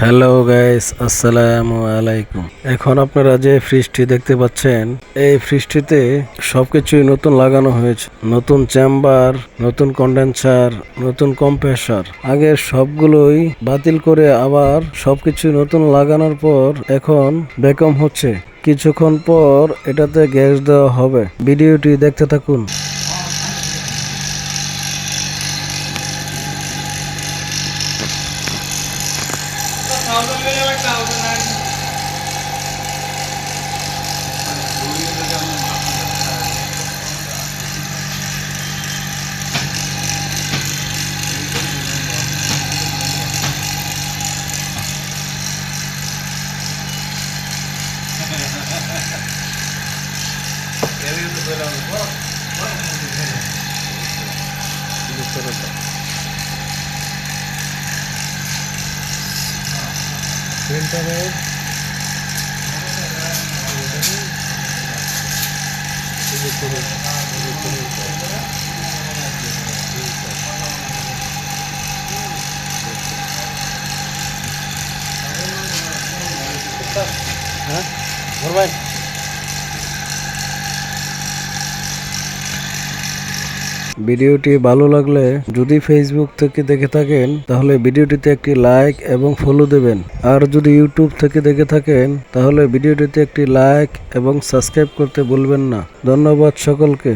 Hello guys, আসসালামু আলাইকুম। এখন আপনারা যে ফ্রিজটি দেখতে পাচ্ছেন, এই ফ্রিজটিতে সবকিছুই নতুন লাগানো হয়েছে। নতুন চেম্বার, নতুন কন্ডেন্সার, নতুন কম্প্রেসর। আগের সবগুলোই বাতিল করে আবার সবকিছু নতুন লাগানোর পর এখন বেকম হচ্ছে। কিছুক্ষণ পর এটাতে গ্যাস দেওয়া হবে। ভিডিওটি দেখতে থাকুন। ভিডিওটি ভালো লাগলে যদি ফেসবুক থেকে দেখে থাকেন তাহলে ভিডিওটিতে একটি লাইক এবং ফলো দেবেন। আর যদি ইউটিউব থেকে দেখে থাকেন তাহলে ভিডিওটিতে একটি লাইক এবং সাবস্ক্রাইব করতে ভুলবেন না। ধন্যবাদ সকলকে।